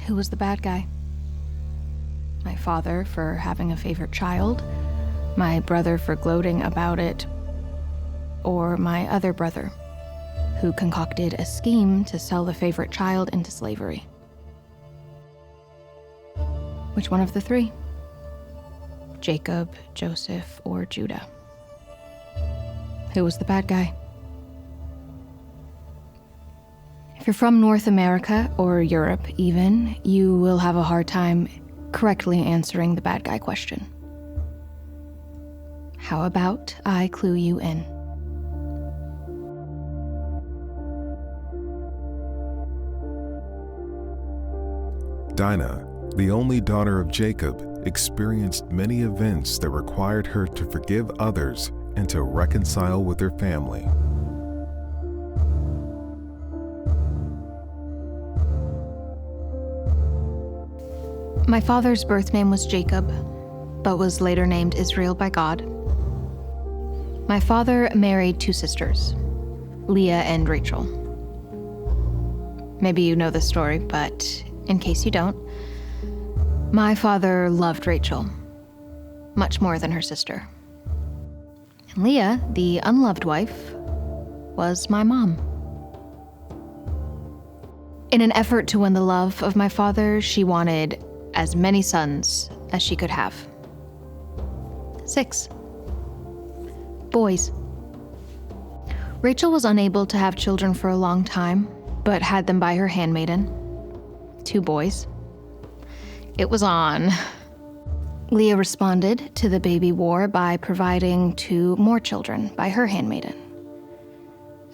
Who was the bad guy? My father for having a favorite child, my brother for gloating about it, or my other brother, who concocted a scheme to sell the favorite child into slavery? Which one of the three? Jacob, Joseph, or Judah? Who was the bad guy? If you're from North America, or Europe even, you will have a hard time correctly answering the bad guy question. How about I clue you in? Dinah, the only daughter of Jacob, experienced many events that required her to forgive others and to reconcile with her family. My father's birth name was Jacob, but was later named Israel by God. My father married two sisters, Leah and Rachel. Maybe you know this story, but in case you don't, my father loved Rachel much more than her sister. And Leah, the unloved wife, was my mom. In an effort to win the love of my father, she wanted as many sons as she could have. 6 boys. Rachel was unable to have children for a long time, but had them by her handmaiden. 2 boys. It was on. Leah responded to the baby war by providing 2 more children by her handmaiden.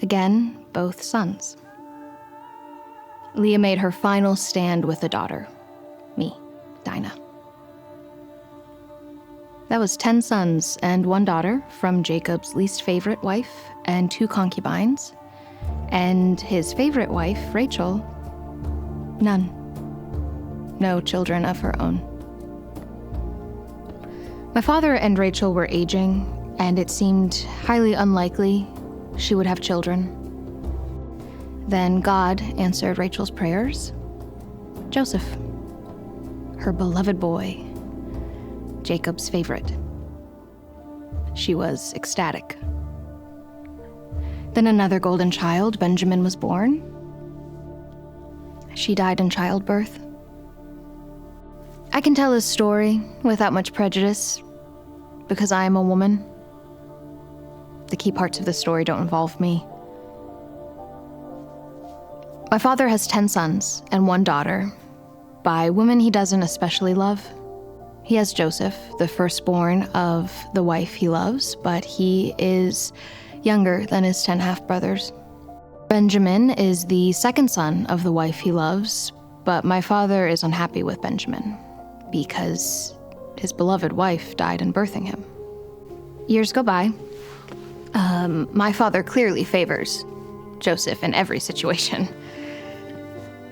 Again, both sons. Leah made her final stand with a daughter, me, Dinah. That was 10 sons and 1 daughter from Jacob's least favorite wife and 2 concubines, and his favorite wife, Rachel, none. No children of her own. My father and Rachel were aging, and it seemed highly unlikely she would have children. Then God answered Rachel's prayers. Joseph, her beloved boy, Jacob's favorite. She was ecstatic. Then another golden child, Benjamin, was born. She died in childbirth. I can tell his story without much prejudice because I am a woman. The key parts of the story don't involve me. My father has 10 sons and 1 daughter, by women he doesn't especially love. He has Joseph, the firstborn of the wife he loves, but he is younger than his 10 half-brothers. Benjamin is the second son of the wife he loves, but my father is unhappy with Benjamin because his beloved wife died in birthing him. Years go by. My father clearly favors Joseph in every situation.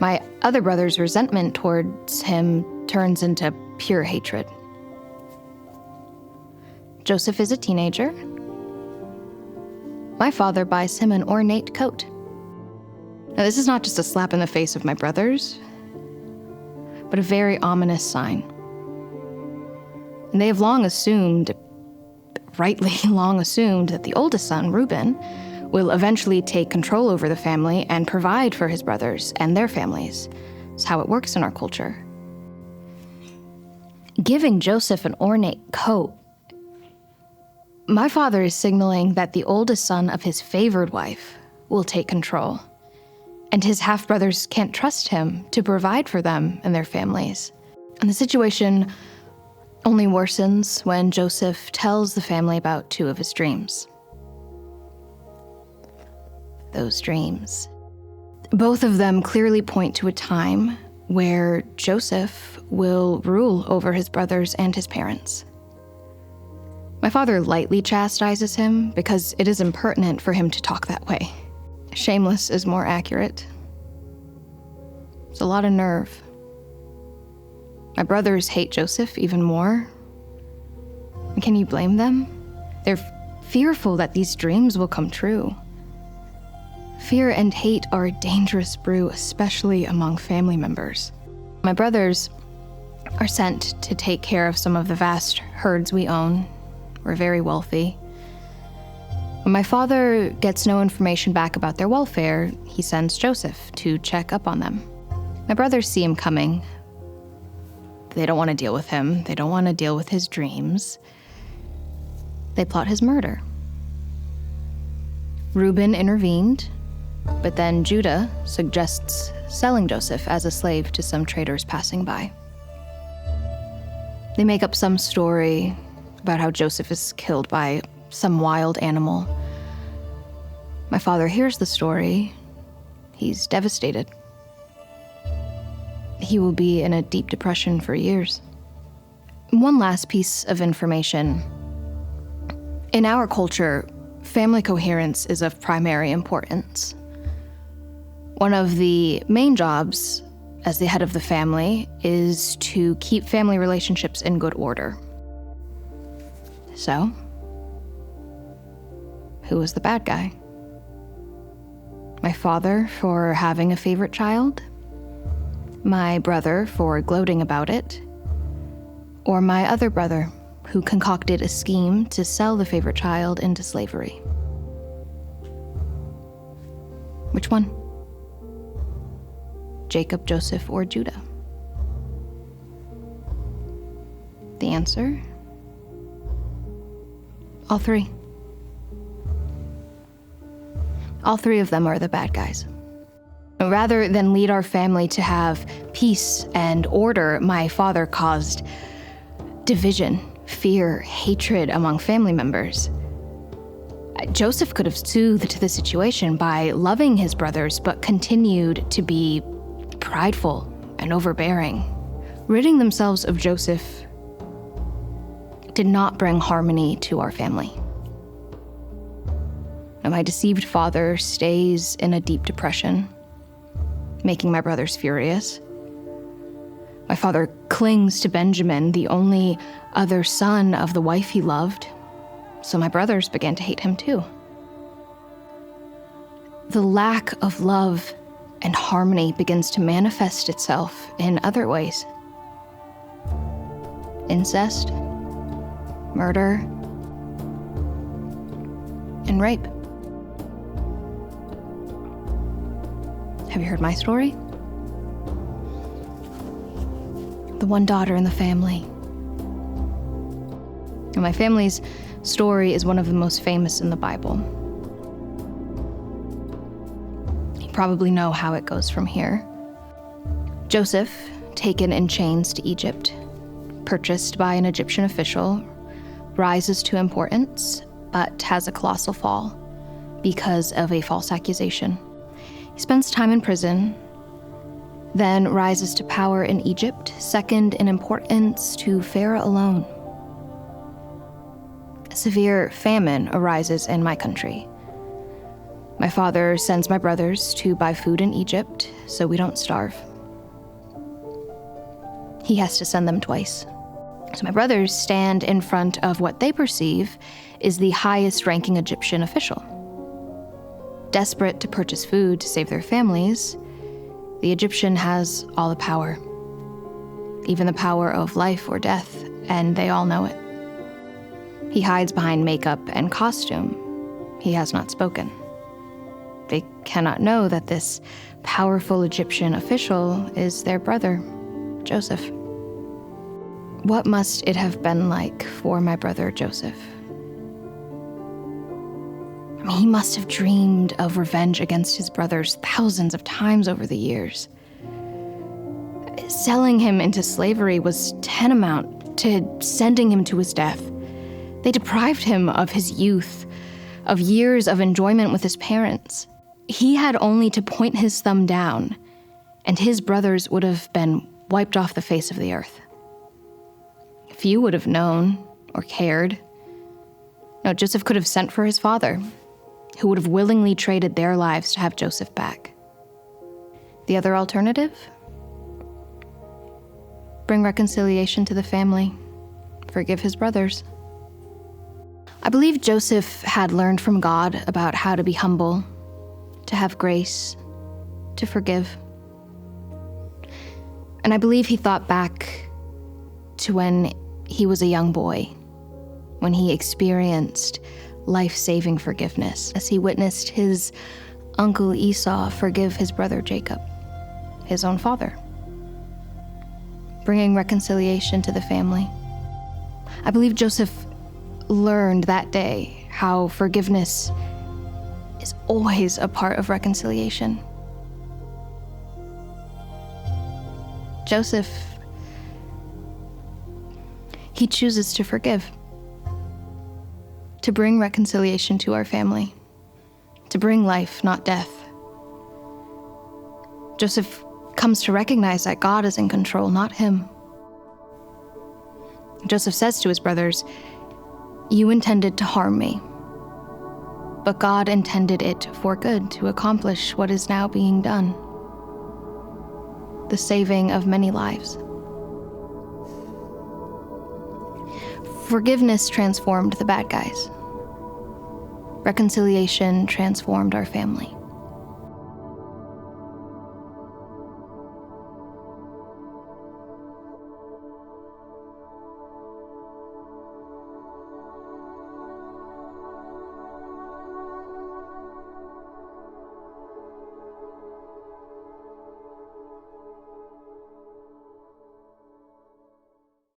My other brother's resentment towards him turns into pure hatred. Joseph is a teenager. My father buys him an ornate coat. Now, this is not just a slap in the face of my brothers, but a very ominous sign. And they have long assumed, rightly long assumed, that the oldest son, Reuben, will eventually take control over the family and provide for his brothers and their families. It's how it works in our culture. Giving Joseph an ornate coat, my father is signaling that the oldest son of his favored wife will take control, and his half-brothers can't trust him to provide for them and their families. And the situation only worsens when Joseph tells the family about 2 of his dreams. Those dreams. Both of them clearly point to a time where Joseph will rule over his brothers and his parents. My father lightly chastises him because it is impertinent for him to talk that way. Shameless is more accurate. It's a lot of nerve. My brothers hate Joseph even more. And can you blame them? They're fearful that these dreams will come true. Fear and hate are a dangerous brew, especially among family members. My brothers are sent to take care of some of the vast herds we own. We're very wealthy. When my father gets no information back about their welfare, he sends Joseph to check up on them. My brothers see him coming. They don't want to deal with him. They don't want to deal with his dreams. They plot his murder. Reuben intervened, but then Judah suggests selling Joseph as a slave to some traders passing by. They make up some story about how Joseph is killed by some wild animal. My father hears the story. He's devastated. He will be in a deep depression for years. One last piece of information. In our culture, family coherence is of primary importance. One of the main jobs as the head of the family is to keep family relationships in good order. So, who was the bad guy? My father for having a favorite child? My brother for gloating about it? Or my other brother who concocted a scheme to sell the favorite child into slavery? Which one? Jacob, Joseph, or Judah? The answer? All three. All three of them are the bad guys. Rather than lead our family to have peace and order, my father caused division, fear, hatred among family members. Joseph could have soothed the situation by loving his brothers, but continued to be prideful and overbearing. Ridding themselves of Joseph did not bring harmony to our family. And my deceived father stays in a deep depression, making my brothers furious. My father clings to Benjamin, the only other son of the wife he loved, so my brothers began to hate him too. The lack of love and harmony begins to manifest itself in other ways. Incest, murder, and rape. Have you heard my story? The one daughter in the family. And my family's story is one of the most famous in the Bible. You probably know how it goes from here. Joseph, taken in chains to Egypt, purchased by an Egyptian official, rises to importance, but has a colossal fall because of a false accusation. He spends time in prison, then rises to power in Egypt, second in importance to Pharaoh alone. A severe famine arises in my country. My father sends my brothers to buy food in Egypt so we don't starve. He has to send them twice. So my brothers stand in front of what they perceive is the highest-ranking Egyptian official. Desperate to purchase food to save their families, the Egyptian has all the power, even the power of life or death, and they all know it. He hides behind makeup and costume. He has not spoken. They cannot know that this powerful Egyptian official is their brother, Joseph. What must it have been like for my brother Joseph? He must have dreamed of revenge against his brothers thousands of times over the years. Selling him into slavery was tantamount to sending him to his death. They deprived him of his youth, of years of enjoyment with his parents. He had only to point his thumb down, and his brothers would have been wiped off the face of the earth. Few would have known or cared. No, Joseph could have sent for his father, who would have willingly traded their lives to have Joseph back. The other alternative? Bring reconciliation to the family. Forgive his brothers. I believe Joseph had learned from God about how to be humble, to have grace, to forgive. And I believe he thought back to when he was a young boy, when he experienced life-saving forgiveness, as he witnessed his uncle Esau forgive his brother Jacob, his own father, bringing reconciliation to the family. I believe Joseph learned that day how forgiveness is always a part of reconciliation. Joseph, he chooses to forgive, to bring reconciliation to our family, to bring life, not death. Joseph comes to recognize that God is in control, not him. Joseph says to his brothers, "You intended to harm me, but God intended it for good to accomplish what is now being done, the saving of many lives." Forgiveness transformed the bad guys. Reconciliation transformed our family.